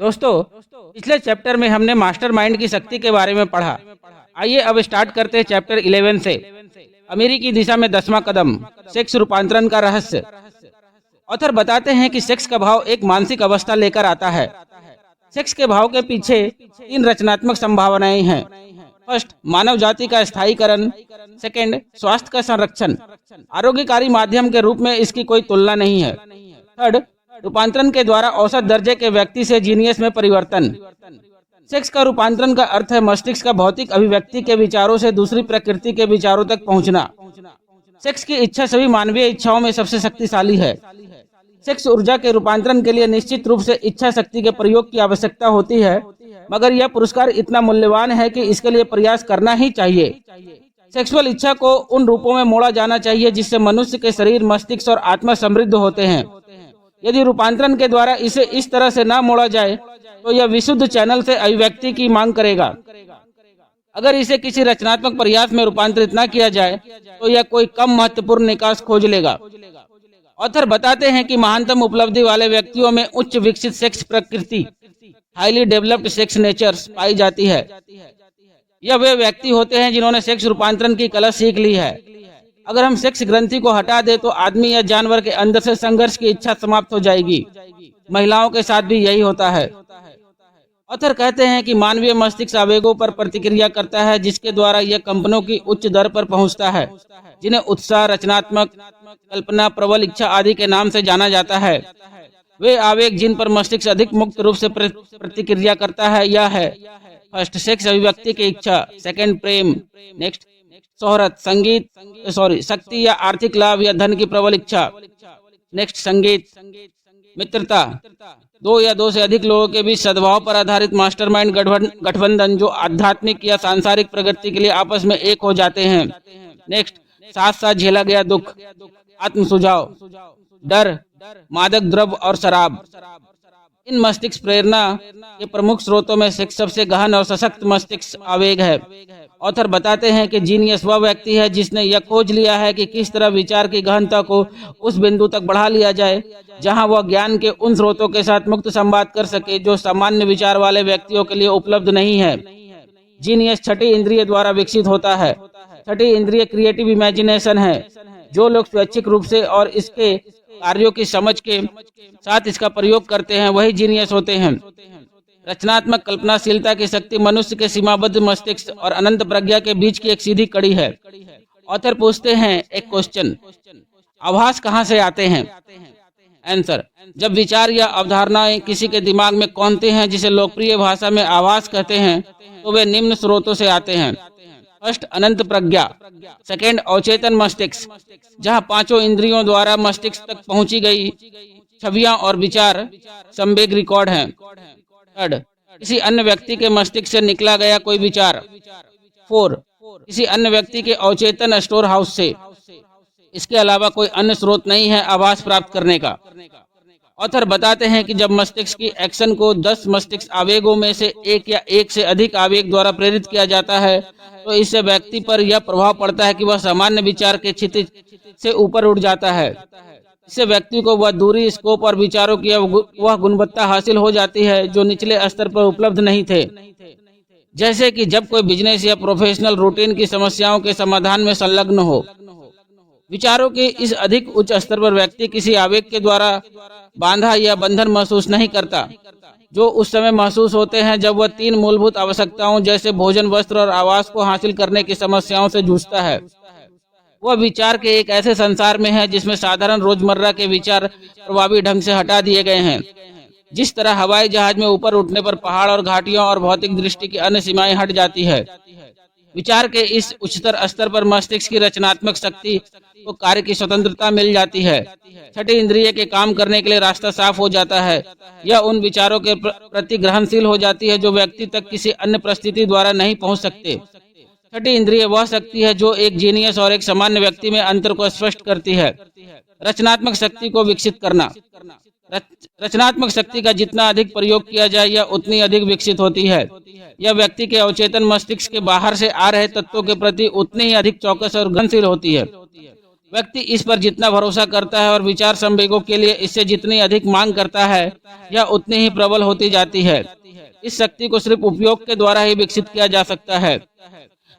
दोस्तों, पिछले चैप्टर में हमने मास्टरमाइंड की शक्ति के बारे में पढ़ा। आइए अब स्टार्ट करते हैं चैप्टर 11 से। अमीरी दिशा में 10वां कदम, सेक्स रूपांतरण का रहस्य। ऑथर बताते हैं कि सेक्स का भाव एक मानसिक अवस्था लेकर आता है। सेक्स के भाव के पीछे 3 रचनात्मक संभावनाएं हैं। फर्स्ट, मानव जाति का स्थायीकरण। सेकंड, स्वास्थ्य का संरक्षण। आरोग्यकारी माध्यम के रूप में इसकी कोई तुलना नहीं है। थर्ड, रूपांतरण के द्वारा औसत दर्जे के व्यक्ति से जीनियस में परिवर्तन। सेक्स का रूपांतरण का अर्थ है मस्तिष्क का भौतिक अभिव्यक्ति के विचारों से दूसरी प्रकृति के विचारों तक पहुंचना। सेक्स की इच्छा सभी मानवीय इच्छाओं में सबसे शक्तिशाली है। सेक्स ऊर्जा के रूपांतरण के लिए निश्चित रूप से इच्छा शक्ति के प्रयोग की आवश्यकता होती है, मगर यह पुरस्कार इतना मूल्यवान है कि इसके लिए प्रयास करना ही चाहिए। सेक्सुअल इच्छा को उन रूपों में मोड़ा जाना चाहिए जिससे मनुष्य के शरीर, मस्तिष्क और आत्मा समृद्ध होते हैं। यदि रूपांतरण के द्वारा इसे इस तरह से न मोड़ा जाए तो यह विशुद्ध चैनल से अभिव्यक्ति की मांग करेगा। अगर इसे किसी रचनात्मक प्रयास में रूपांतरित न किया जाए तो यह कोई कम महत्वपूर्ण निकास खोज लेगा। ऑथर बताते हैं कि महानतम उपलब्धि वाले व्यक्तियों में उच्च विकसित सेक्स प्रकृति, हाईली डेवलप्ड सेक्स नेचर्स पाई जाती है। यह वे व्यक्ति होते हैं जिन्होंने सेक्स रूपांतरण की कला सीख ली है। अगर हम सेक्स ग्रंथि को हटा दें तो आदमी या जानवर के अंदर से संघर्ष की इच्छा समाप्त हो जाएगी। महिलाओं के साथ भी यही होता है। ऑथर कहते हैं कि मानवीय मस्तिष्क आवेगों पर प्रतिक्रिया करता है, जिसके द्वारा यह कंपनों की उच्च दर पर पहुंचता है, जिन्हें उत्साह, रचनात्मक कल्पना, प्रबल इच्छा आदि के नाम से जाना जाता है। वे आवेग जिन पर मस्तिष्क अधिक मुक्त रूप से प्रतिक्रिया करता है यह है: फर्स्ट, सेक्स अभिव्यक्ति की इच्छा। सेकंड, प्रेम। नेक्स्ट, शोहरत, शक्ति या आर्थिक लाभ या धन की प्रबल इच्छा। नेक्स्ट, संगीत। मित्रता, 2 या 2 से अधिक लोगों के बीच सद्भाव पर आधारित मास्टरमाइंड गठबंधन जो आध्यात्मिक या सांसारिक प्रगति के लिए आपस में एक हो जाते हैं। नेक्स्ट, साथ साथ झेला गया दुख। आत्म सुझाव, डर, मादक द्रव्य और शराब। इन मस्तिष्क प्रेरणा के प्रमुख स्रोतों में सेक्स सबसे गहन और सशक्त मस्तिष्क आवेग है। ऑथर बताते हैं कि जीनियस वह व्यक्ति है जिसने यह खोज लिया है कि किस तरह विचार की गहनता को उस बिंदु तक बढ़ा लिया जाए जहां वह ज्ञान के उन स्रोतों के साथ मुक्त संवाद कर सके जो सामान्य विचार वाले व्यक्तियों के लिए उपलब्ध नहीं है। जीनियस छठी इंद्रिय द्वारा विकसित होता है। छठी इंद्रिय क्रिएटिव इमेजिनेशन है। जो लोग स्वैच्छिक रूप से और इसके कार्यों की समझ के साथ इसका प्रयोग करते हैं वही जीनियस होते हैं। रचनात्मक कल्पनाशीलता की शक्ति मनुष्य के सीमाबद्ध मस्तिष्क और अनंत प्रज्ञा के बीच की एक सीधी कड़ी है। ऑथर पूछते हैं एक क्वेश्चन: आभास कहाँ से आते हैं? आंसर: जब विचार या अवधारणाएं किसी के दिमाग में कौंधते हैं, जिसे लोकप्रिय भाषा में आभास कहते हैं, तो वे निम्न स्रोतों से आते हैं। फर्स्ट, अनंत प्रज्ञा। सेकंड, अवचेतन मस्तिष्क, जहां 5 इंद्रियों द्वारा मस्तिष्क तक पहुंची गई छवियां और विचार संवेग रिकॉर्ड हैं। थर्ड, किसी अन्य व्यक्ति के मस्तिष्क से निकला गया कोई विचार। 4, किसी अन्य व्यक्ति के अवचेतन स्टोर हाउस से। इसके अलावा कोई अन्य स्रोत नहीं है आभास प्राप्त करने का। ऑथर बताते हैं कि जब मस्तिष्क की एक्शन को 10 मस्तिष्क आवेगों में से एक या एक से अधिक आवेग द्वारा प्रेरित किया जाता है तो इससे व्यक्ति पर यह प्रभाव पड़ता है कि वह सामान्य विचार के क्षितिज से ऊपर उठ जाता है। इससे व्यक्ति को वह दूरी, स्कोप और विचारों की वह गुणवत्ता हासिल हो जाती है जो निचले स्तर पर उपलब्ध नहीं थे। जैसे कि जब कोई बिजनेस या प्रोफेशनल रूटीन की समस्याओं के समाधान में संलग्न हो। विचारों के इस अधिक उच्च स्तर पर व्यक्ति किसी आवेग के द्वारा बांधा या बंधन महसूस नहीं करता, जो उस समय महसूस होते हैं जब वह 3 मूलभूत आवश्यकताओं जैसे भोजन, वस्त्र और आवास को हासिल करने की समस्याओं से जूझता है। वह विचार के एक ऐसे संसार में है जिसमें साधारण रोजमर्रा के विचार प्रभावी ढंग से हटा दिए गए हैं। जिस तरह हवाई जहाज में ऊपर उठने पर पहाड़ और घाटियों और भौतिक दृष्टि की अन्य सीमाएं हट जाती है। विचार के इस उच्चतर स्तर पर मस्तिष्क की रचनात्मक शक्ति को कार्य की स्वतंत्रता मिल जाती है। छठी इंद्रिय के काम करने के लिए रास्ता साफ हो जाता है। यह उन विचारों के प्रति ग्रहणशील हो जाती है जो व्यक्ति तक किसी अन्य परिस्थिति द्वारा नहीं पहुंच सकते। छठी इंद्रिय वह शक्ति है जो एक जीनियस और एक सामान्य व्यक्ति में अंतर को स्पष्ट करती है। रचनात्मक शक्ति को विकसित करना। रचनात्मक शक्ति का जितना अधिक प्रयोग किया जाए यह उतनी अधिक विकसित होती है। यह व्यक्ति के अवचेतन मस्तिष्क के बाहर से आ रहे तत्वों के प्रति उतनी ही अधिक चौकस और ग्रहणशील होती है। व्यक्ति इस पर जितना भरोसा करता है और विचार संवेगों के लिए इससे जितनी अधिक मांग करता है, यह उतनी ही प्रबल होती जाती है। इस शक्ति को सिर्फ उपयोग के द्वारा ही विकसित किया जा सकता है।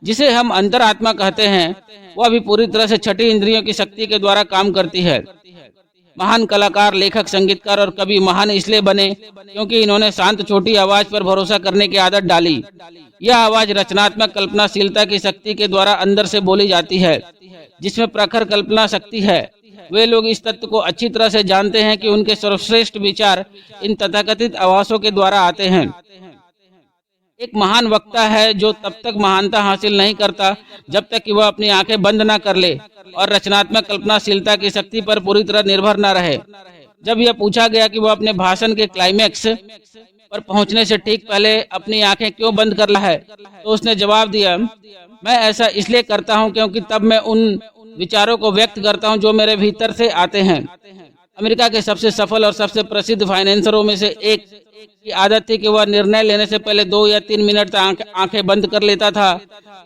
जिसे हम अंतरात्मा कहते हैं, वह भी पूरी तरह से छठी इंद्रियों की शक्ति के द्वारा काम करती है। महान कलाकार, लेखक, संगीतकार और कवि महान इसलिए बने क्योंकि इन्होंने शांत छोटी आवाज पर भरोसा करने की आदत डाली। यह आवाज रचनात्मक कल्पनाशीलता की शक्ति के द्वारा अंदर से बोली जाती है, जिसमें प्रखर कल्पना शक्ति है। वे लोग इस तत्व को अच्छी तरह से जानते हैं कि उनके सर्वश्रेष्ठ विचार इन तथाकथित आवासों के द्वारा आते हैं। एक महान वक्ता है जो तब तक महानता हासिल नहीं करता जब तक कि वह अपनी आंखें बंद न कर ले और रचनात्मक कल्पनाशीलता की शक्ति पर पूरी तरह निर्भर न रहे। जब यह पूछा गया कि वह अपने भाषण के क्लाइमैक्स पर पहुंचने से ठीक पहले अपनी आंखें क्यों बंद कर रहा है, तो उसने जवाब दिया, मैं ऐसा इसलिए करता हूं क्योंकि तब मैं उन विचारों को व्यक्त करता हूं जो मेरे भीतर से आते हैं। अमेरिका के सबसे सफल और सबसे प्रसिद्ध फाइनेंसरों में से एक की आदत थी कि वह निर्णय लेने से पहले 2 या 3 मिनट तक आंखें बंद कर लेता था।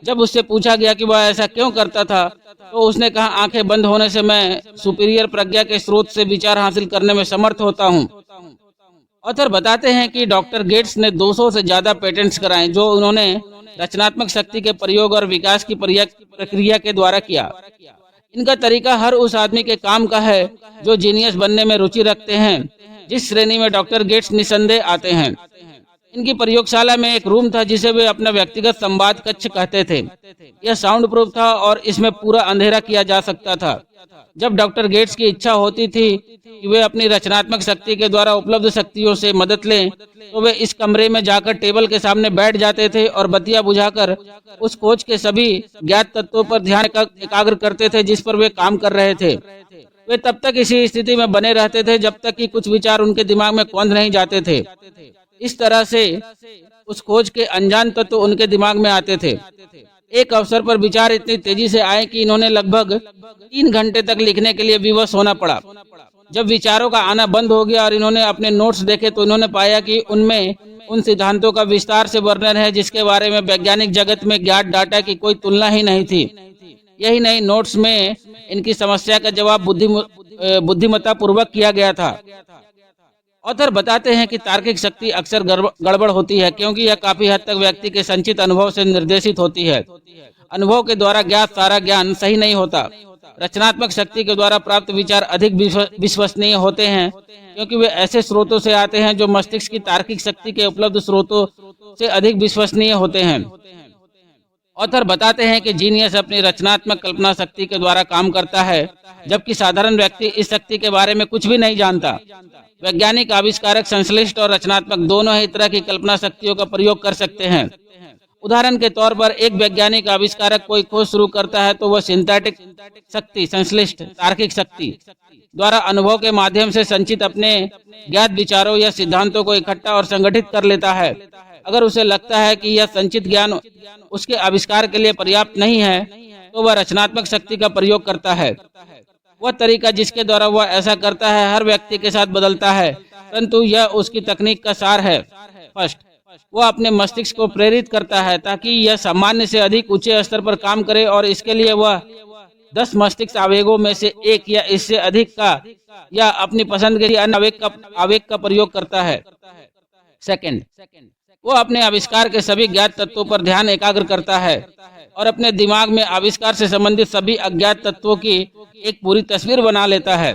जब उससे पूछा गया कि वह ऐसा क्यों करता था, तो उसने कहा, आंखें बंद होने से मैं सुपीरियर प्रज्ञा के स्रोत से विचार हासिल करने में समर्थ होता हूं। ऑथर बताते हैं कि डॉक्टर गेट्स ने 200 से ज्यादा पेटेंट्स कराए जो उन्होंने रचनात्मक शक्ति के प्रयोग और विकास की प्रक्रिया के द्वारा किया। इनका तरीका हर उस आदमी के काम का है जो जीनियस बनने में रुचि रखते हैं, जिस श्रेणी में डॉक्टर गेट्स निसंदेह आते हैं। इनकी प्रयोगशाला में एक रूम था जिसे वे अपना व्यक्तिगत संवाद कक्ष कहते थे। यह साउंड प्रूफ था और इसमें पूरा अंधेरा किया जा सकता था। जब डॉक्टर गेट्स की इच्छा होती थी कि वे अपनी रचनात्मक शक्ति के द्वारा उपलब्ध शक्तियों से मदद लें, तो वे इस कमरे में जाकर टेबल के सामने बैठ जाते थे और बत्तियां बुझाकर उस खोज के सभी ज्ञात तत्वों पर ध्यान एकाग्र करते थे जिस पर वे काम कर रहे थे। वे तब तक इसी स्थिति में बने रहते थे जब तक कि कुछ विचार उनके दिमाग में कौंध नहीं जाते थे। इस तरह से उस खोज के अनजान तत्व उनके दिमाग में आते थे। एक अवसर पर विचार इतनी तेजी से आए कि इन्होंने लगभग 3 घंटे तक लिखने के लिए विवश होना पड़ा। जब विचारों का आना बंद हो गया और इन्होंने अपने नोट्स देखे तो इन्होंने पाया कि उनमें उन सिद्धांतों का विस्तार से वर्णन है जिसके बारे में वैज्ञानिक जगत में ज्ञात डाटा की कोई तुलना ही नहीं थी। यही नहीं, नोट्स में इनकी समस्या का जवाब बुद्धिमत्ता पूर्वक किया गया था। ऑथर बताते हैं कि तार्किक शक्ति अक्सर गड़बड़ होती है क्योंकि यह काफी हद तक व्यक्ति के संचित अनुभव से निर्देशित होती है। अनुभव के द्वारा ज्ञात सारा ज्ञान सही नहीं होता। रचनात्मक शक्ति के द्वारा प्राप्त विचार अधिक विश्वसनीय होते हैं क्योंकि वे ऐसे स्रोतों से आते हैं जो मस्तिष्क की तार्किक शक्ति के उपलब्ध स्रोतों से अधिक विश्वसनीय होते हैं। ऑथर बताते हैं कि जीनियस अपनी रचनात्मक कल्पना शक्ति के द्वारा काम करता है, जबकि साधारण व्यक्ति इस शक्ति के बारे में कुछ भी नहीं जानता। वैज्ञानिक, आविष्कारक, संश्लिष्ट और रचनात्मक दोनों ही तरह की कल्पना शक्तियों का प्रयोग कर सकते हैं। उदाहरण के तौर पर एक वैज्ञानिक आविष्कारक कोई खोज शुरू करता है तो वह सिंथेटिक शक्ति, संश्लिष्ट तार्किक शक्ति द्वारा अनुभव के माध्यम से संचित अपने ज्ञात विचारों या सिद्धांतों को इकट्ठा और संगठित कर लेता है। अगर उसे लगता है कि यह संचित ज्ञान उसके आविष्कार के लिए पर्याप्त नहीं है तो वह रचनात्मक शक्ति का प्रयोग करता है। वह तरीका जिसके द्वारा वह ऐसा करता है हर व्यक्ति के साथ बदलता है, परंतु यह उसकी तकनीक का सार है। फर्स्ट, वह अपने मस्तिष्क को प्रेरित करता है ताकि यह सामान्य से अधिक ऊंचे स्तर पर काम करे और इसके लिए वह 10 मस्तिष्क आवेगों में से एक या इससे अधिक का या अपनी पसंद के अन्य आवेग का प्रयोग करता है। सेकंड, वो अपने आविष्कार के सभी ज्ञात तत्वों पर ध्यान एकाग्र करता है और अपने दिमाग में आविष्कार से संबंधित सभी अज्ञात तत्वों की एक पूरी तस्वीर बना लेता है।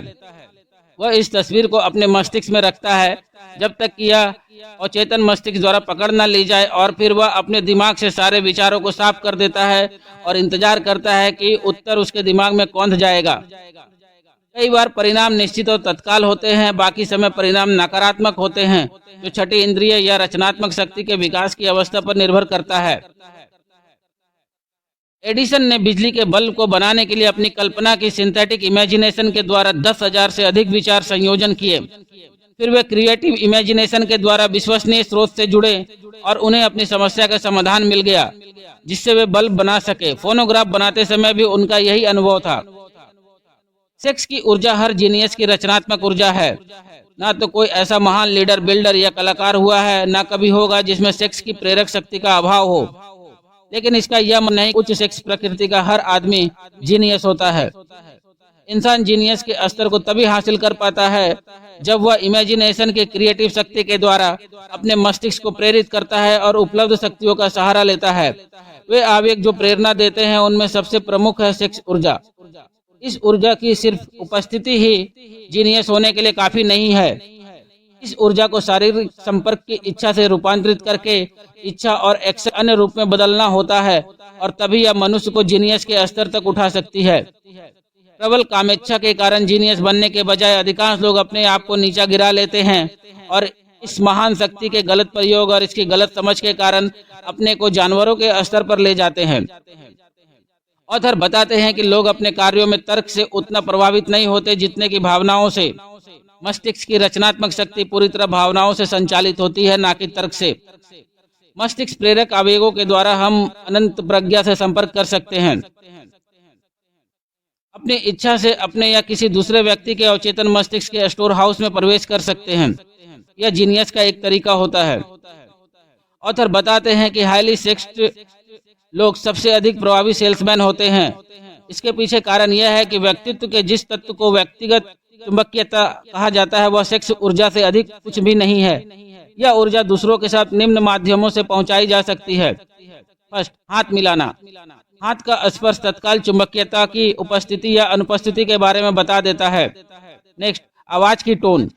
वह इस तस्वीर को अपने मस्तिष्क में रखता है जब तक कि यह अचेतन मस्तिष्क द्वारा पकड़ न ली जाए और फिर वह अपने दिमाग से सारे विचारों को साफ कर देता है और इंतजार करता है कि उत्तर उसके दिमाग में कौंध जाएगा। कई बार परिणाम निश्चित और तत्काल होते हैं, बाकी समय परिणाम नकारात्मक होते हैं, जो छठी इंद्रिय या रचनात्मक शक्ति के विकास की अवस्था पर निर्भर करता है। एडिसन ने बिजली के बल्ब को बनाने के लिए अपनी कल्पना की सिंथेटिक इमेजिनेशन के द्वारा 10,000 से अधिक विचार संयोजन किए। फिर वे क्रिएटिव इमेजिनेशन के द्वारा विश्वसनीय स्रोत से जुड़े और उन्हें अपनी समस्या का समाधान मिल गया जिससे वे बल्ब बना सके। फोनोग्राफ बनाते समय भी उनका यही अनुभव था। सेक्स की ऊर्जा हर जीनियस की रचनात्मक ऊर्जा है। ना तो कोई ऐसा महान लीडर, बिल्डर या कलाकार हुआ है, ना कभी होगा जिसमें सेक्स की प्रेरक शक्ति का अभाव हो। लेकिन इसका यह नहीं, उच्च सेक्स प्रकृति का हर आदमी जीनियस होता है। इंसान जीनियस के स्तर को तभी हासिल कर पाता है जब वह इमेजिनेशन के क्रिएटिव शक्ति के द्वारा अपने मस्तिष्क को प्रेरित करता है और उपलब्ध शक्तियों का सहारा लेता है। वे आवेग जो प्रेरणा देते हैं उनमें सबसे प्रमुख है सेक्स ऊर्जा। इस ऊर्जा की सिर्फ उपस्थिति ही जीनियस होने के लिए काफी नहीं है। इस ऊर्जा को शारीरिक संपर्क की इच्छा से रूपांतरित करके इच्छा और एक्शन अन्य रूप में बदलना होता है और तभी यह मनुष्य को जीनियस के स्तर तक उठा सकती है। प्रबल कामेच्छा के कारण जीनियस बनने के बजाय अधिकांश लोग अपने आप को नीचा गिरा लेते हैं और इस महान शक्ति के गलत प्रयोग और इसकी गलत समझ के कारण अपने को जानवरों के स्तर पर ले जाते हैं। ऑथर बताते हैं कि लोग अपने कार्यों में तर्क से उतना प्रभावित नहीं होते जितने की भावनाओं से। मस्तिष्क की रचनात्मक शक्ति पूरी तरह भावनाओं से संचालित होती है, ना कि तर्क से। मस्तिष्क प्रेरक आवेगों के द्वारा हम अनंत प्रज्ञा से संपर्क कर सकते हैं। अपनी इच्छा से अपने या किसी दूसरे व्यक्ति के अवचेतन मस्तिष्क के स्टोर हाउस में प्रवेश कर सकते हैं। यह जीनियस का एक तरीका होता है। ऑथर बताते हैं कि हाईली सेक्स्ड लोग सबसे अधिक प्रभावी सेल्समैन होते हैं। इसके पीछे कारण यह है कि व्यक्तित्व के जिस तत्व को व्यक्तिगत चुंबकीयता कहा जाता है वह सेक्स ऊर्जा से अधिक कुछ भी नहीं है। यह ऊर्जा दूसरों के साथ निम्न माध्यमों से पहुंचाई जा सकती है। फर्स्ट, हाथ मिलाना। हाथ का स्पर्श तत्काल चुंबकीयता की उपस्थिति या अनुपस्थिति के बारे में बता देता है। नेक्स्ट, आवाज की टोन।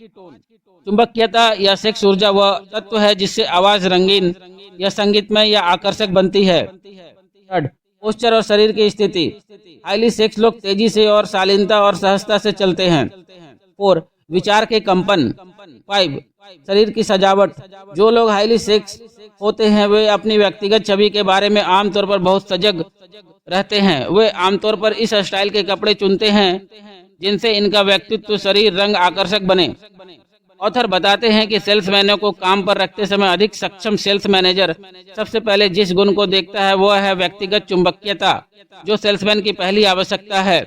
चुंबकीयता या सेक्स ऊर्जा वह तत्व है जिससे आवाज रंगीन या संगीतमय या आकर्षक बनती है। थर्ड, पोस्चर और शरीर की स्थिति। हाईली सेक्स लोग तेजी से और शालीनता और सहजता से चलते हैं। 4, विचार के कंपन। 5, शरीर की सजावट। जो लोग हाईली सेक्स होते हैं वे अपनी व्यक्तिगत छवि के बारे में आमतौर पर बहुत सजग रहते हैं। वे आमतौर पर इस स्टाइल के कपड़े चुनते हैं जिनसे इनका व्यक्तित्व, शरीर, रंग आकर्षक बने। ऑथर बताते हैं कि सेल्समैनों को काम पर रखते समय अधिक सक्षम सेल्स मैनेजर सबसे पहले जिस गुण को देखता है वह है व्यक्तिगत चुंबकीयता, जो सेल्समैन की पहली आवश्यकता है।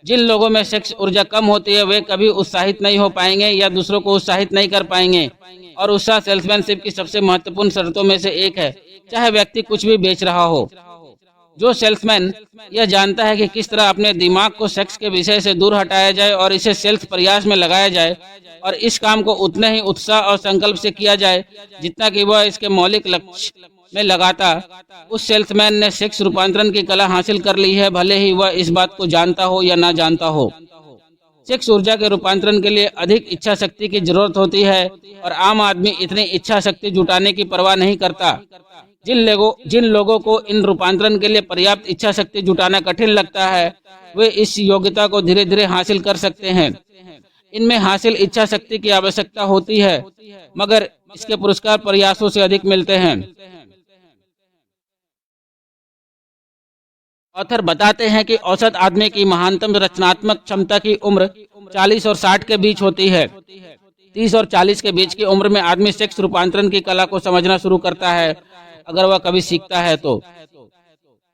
जिन लोगों में सेक्स ऊर्जा कम होती है वे कभी उत्साहित नहीं हो पाएंगे या दूसरों को उत्साहित नहीं कर पाएंगे, और उत्साह सेल्समैनशिप की सबसे महत्वपूर्ण शर्तों में से एक है, चाहे व्यक्ति कुछ भी बेच रहा हो। जो सेल्समैन यह जानता है कि किस तरह अपने दिमाग को सेक्स के विषय से दूर हटाया जाए और इसे सेल्स प्रयास में लगाया जाए, और इस काम को उतने ही उत्साह और संकल्प से किया जाए जितना कि वह इसके मौलिक लक्ष्य में लगाता, उस सेल्समैन ने सेक्स रूपांतरण की कला हासिल कर ली है, भले ही वह इस बात को जानता हो या ना जानता हो। सेक्स ऊर्जा के रूपांतरण के लिए अधिक इच्छा शक्ति की जरूरत होती है और आम आदमी इतनी इच्छा शक्ति जुटाने की परवाह नहीं करता। जिन लोगों को इन रूपांतरण के लिए पर्याप्त इच्छा शक्ति जुटाना कठिन लगता है वे इस योग्यता को धीरे धीरे हासिल कर सकते हैं। इनमें हासिल इच्छा शक्ति की आवश्यकता होती है, मगर इसके पुरस्कार प्रयासों से अधिक मिलते हैं। ऑथर बताते हैं कि औसत आदमी की महानतम रचनात्मक क्षमता की उम्र 40 और 60 के बीच होती है। 30 और 40 के बीच की उम्र में आदमी सेक्स रूपांतरण की कला को समझना शुरू करता है। अगर वह कभी सीखता है तो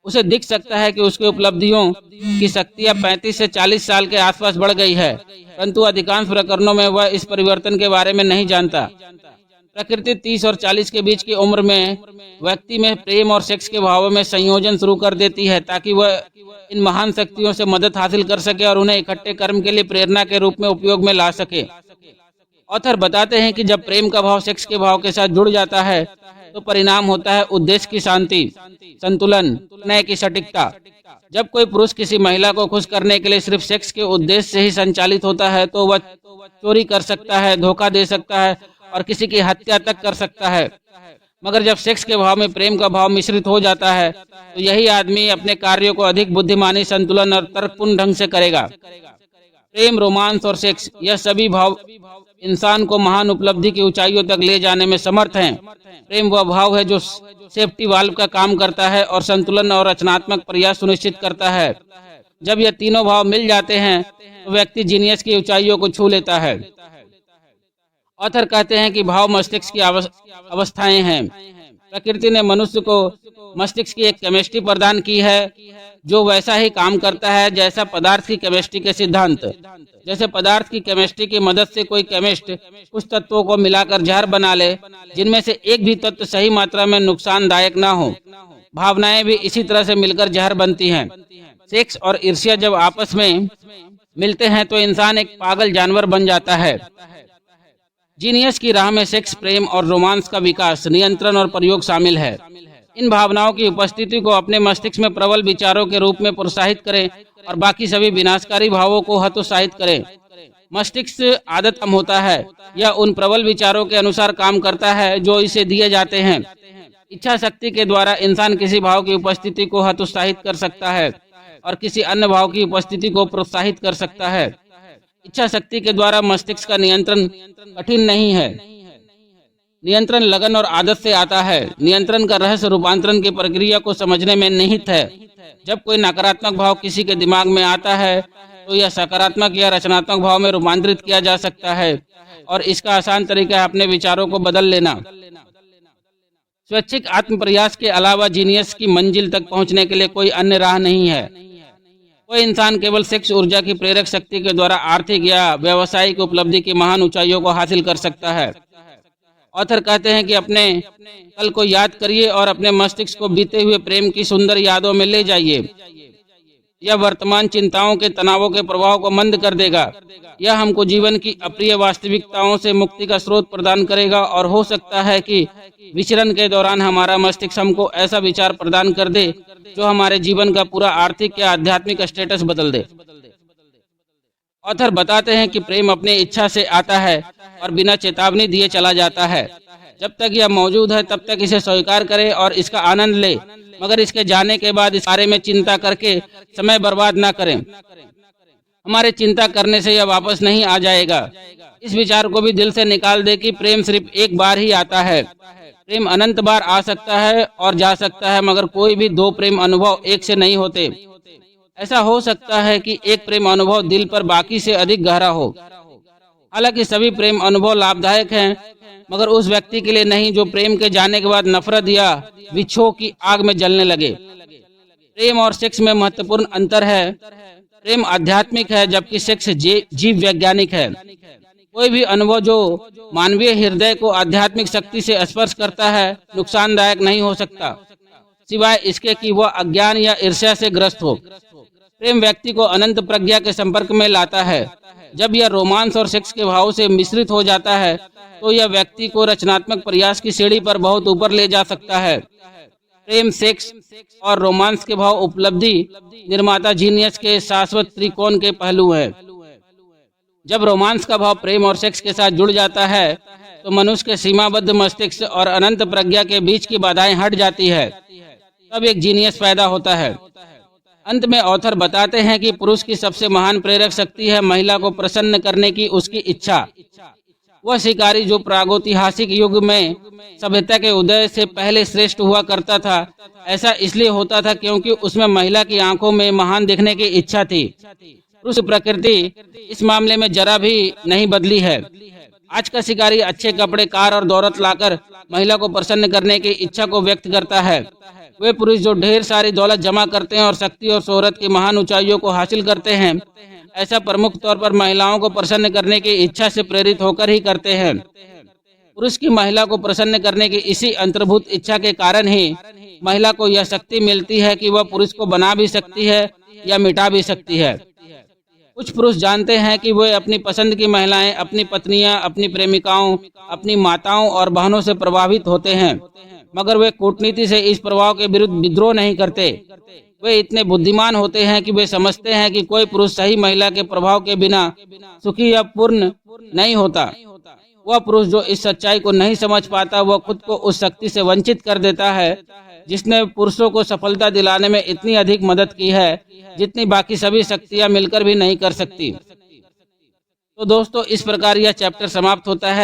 उसे दिख सकता है कि उसकी उपलब्धियों की शक्तियां 35 से 40 साल के आसपास बढ़ गई है, परंतु अधिकांश प्रकरणों में वह इस परिवर्तन के बारे में नहीं जानता। प्रकृति 30 और 40 के बीच की उम्र में व्यक्ति में प्रेम और सेक्स के भावों में संयोजन शुरू कर देती है ताकि वह इन महान शक्तियों से मदद हासिल कर सके और उन्हें इकट्ठे कर्म के लिए प्रेरणा के रूप में उपयोग में ला सके। ऑथर बताते हैं कि जब प्रेम का भाव सेक्स के भाव के साथ जुड़ जाता है तो परिणाम होता है उद्देश्य की शांति, संतुलन, न्याय की सटीकता। जब कोई पुरुष किसी महिला को खुश करने के लिए सिर्फ सेक्स के उद्देश्य से ही संचालित होता है तो वह चोरी कर सकता है, धोखा दे सकता है और किसी की हत्या तक कर सकता है। मगर जब सेक्स के भाव में प्रेम का भाव मिश्रित हो जाता है तो यही आदमी अपने कार्यों को अधिक बुद्धिमानी, संतुलन और तर्कपूर्ण ढंग से करेगा। प्रेम, रोमांस और सेक्स, यह सभी भाव इंसान को महान उपलब्धि की ऊंचाइयों तक ले जाने में समर्थ हैं। प्रेम वह भाव है जो सेफ्टी वाल्व का काम करता है और संतुलन और रचनात्मक प्रयास सुनिश्चित करता है। जब ये तीनों भाव मिल जाते हैं तो व्यक्ति जीनियस की ऊंचाइयों को छू लेता है। ऑथर कहते हैं कि भाव मस्तिष्क की अवस्थाएं हैं। प्रकृति ने मनुष्य को मस्तिष्क की एक केमिस्ट्री प्रदान की है जो वैसा ही काम करता है जैसा पदार्थ की केमिस्ट्री के सिद्धांत। जैसे पदार्थ की केमिस्ट्री की मदद से कोई केमिस्ट कुछ तत्वों को मिलाकर जहर बना ले जिनमें से एक भी तत्व सही मात्रा में नुकसानदायक ना हो, भावनाएं भी इसी तरह से मिलकर जहर बनती हैं। सेक्स और ईर्ष्या जब आपस में मिलते हैं तो इंसान एक पागल जानवर बन जाता है। जीनियस की राह में सेक्स, प्रेम और रोमांस का विकास, नियंत्रण और प्रयोग शामिल है। इन भावनाओं की उपस्थिति को अपने मस्तिष्क में प्रबल विचारों के रूप में प्रोत्साहित करें और बाकी सभी विनाशकारी भावों को हतोत्साहित करें। मस्तिष्क आदत कम होता है, यह उन प्रबल विचारों के अनुसार काम करता है जो इसे दिए जाते हैं। इच्छा शक्ति के द्वारा इंसान किसी भाव की उपस्थिति को हतोत्साहित कर सकता है और किसी अन्य भाव की उपस्थिति को प्रोत्साहित कर सकता है। इच्छा शक्ति के द्वारा मस्तिष्क का नियंत्रण कठिन नहीं है। नियंत्रण लगन और आदत से आता है। नियंत्रण का रहस्य रूपांतरण की प्रक्रिया को समझने में निहित है। जब कोई नकारात्मक भाव किसी के दिमाग में आता है तो यह सकारात्मक या रचनात्मक भाव में रूपांतरित किया जा सकता है और इसका आसान तरीका है अपने विचारों को बदल लेना। स्वैच्छिक आत्म प्रयास के अलावा जीनियस की मंजिल तक पहुंचने के लिए कोई अन्य राह नहीं है। कोई इंसान केवल सेक्स ऊर्जा की प्रेरक शक्ति के द्वारा आर्थिक या व्यावसायिक उपलब्धि की महान ऊंचाइयों को हासिल कर सकता है। ऑथर कहते हैं कि अपने कल को याद करिए और अपने मस्तिष्क को बीते हुए प्रेम की सुंदर यादों में ले जाइए। यह वर्तमान चिंताओं के तनावों के प्रभाव को मंद कर देगा। यह हमको जीवन की अप्रिय वास्तविकताओं से मुक्ति का स्रोत प्रदान करेगा और हो सकता है कि विचरण के दौरान हमारा मस्तिष्क हमको ऐसा विचार प्रदान कर दे जो हमारे जीवन का पूरा आर्थिक या आध्यात्मिक स्टेटस बदल दे। ऑथर बताते हैं कि प्रेम अपनी इच्छा से आता है और बिना चेतावनी दिए चला जाता है। जब तक यह मौजूद है तब तक इसे स्वीकार करें और इसका आनंद ले, मगर इसके जाने के बाद इस बारे में चिंता करके समय बर्बाद ना करें। हमारे चिंता करने से यह वापस नहीं आ जाएगा। इस विचार को भी दिल से निकाल दे कि प्रेम सिर्फ एक बार ही आता है। प्रेम अनंत बार आ सकता है और जा सकता है, मगर कोई भी दो प्रेम अनुभव एक से नहीं होते। ऐसा हो सकता है कि एक प्रेम अनुभव दिल पर बाकी से अधिक गहरा हो। हालांकि सभी प्रेम अनुभव लाभदायक हैं, मगर उस व्यक्ति के लिए नहीं जो प्रेम के जाने के बाद नफरत या विक्षोभ की आग में जलने लगे। प्रेम और सेक्स में महत्वपूर्ण अंतर है। प्रेम आध्यात्मिक है जबकि सेक्स जीव वैज्ञानिक है। कोई भी अनुभव जो मानवीय हृदय को आध्यात्मिक शक्ति से स्पर्श करता है नुकसानदायक नहीं हो सकता, सिवाय इसके कि वह अज्ञान या ईर्ष्या से ग्रस्त हो। प्रेम व्यक्ति को अनंत प्रज्ञा के संपर्क में लाता है। जब यह रोमांस और सेक्स के भाव से मिश्रित हो जाता है तो यह व्यक्ति को रचनात्मक प्रयास की सीढ़ी पर बहुत ऊपर ले जा सकता है। प्रेम, सेक्स और रोमांस के भाव उपलब्धि निर्माता जीनियस के शाश्वत त्रिकोण के पहलू हैं। जब रोमांस का भाव प्रेम और सेक्स के साथ जुड़ जाता है तो मनुष्य के सीमाबद्ध मस्तिष्क और अनंत प्रज्ञा के बीच की बाधाएं हट जाती है। तब एक जीनियस पैदा होता है। अंत में ऑथर बताते हैं कि पुरुष की सबसे महान प्रेरक शक्ति है महिला को प्रसन्न करने की उसकी इच्छा। वह शिकारी जो प्रागैतिहासिक युग में सभ्यता के उदय से पहले श्रेष्ठ हुआ करता था, ऐसा इसलिए होता था क्योंकि उसमें महिला की आंखों में महान दिखने की इच्छा थी। पुरुष प्रकृति इस मामले में जरा भी नहीं बदली है। आज का शिकारी अच्छे कपड़े, कार और दौलत लाकर महिला को प्रसन्न करने की इच्छा को व्यक्त करता है। वे पुरुष जो ढेर सारी दौलत जमा करते हैं और शक्ति और शोहरत की महान ऊंचाइयों को हासिल करते हैं, ऐसा प्रमुख तौर पर महिलाओं को प्रसन्न करने की इच्छा से प्रेरित होकर ही करते हैं। पुरुष की महिला को प्रसन्न करने की इसी अंतर्भूत इच्छा के कारण ही महिला को यह शक्ति मिलती है कि वह पुरुष को बना भी सकती है या मिटा भी सकती है। कुछ पुरुष जानते हैं कि वे अपनी पसंद की महिलाएं, अपनी पत्नियां, अपनी प्रेमिकाओं, अपनी माताओं और बहनों से प्रभावित होते हैं, मगर वे कूटनीति से इस प्रभाव के विरुद्ध विद्रोह नहीं करते। वे इतने बुद्धिमान होते हैं कि वे समझते हैं कि कोई पुरुष सही महिला के प्रभाव के बिना सुखी या पूर्ण नहीं होता। वह पुरुष जो इस सच्चाई को नहीं समझ पाता, वह खुद को उस शक्ति से वंचित कर देता है जिसने पुरुषों को सफलता दिलाने में इतनी अधिक मदद की है जितनी बाकी सभी शक्तियां मिलकर भी नहीं कर सकती। तो दोस्तों, इस प्रकार यह चैप्टर समाप्त होता है।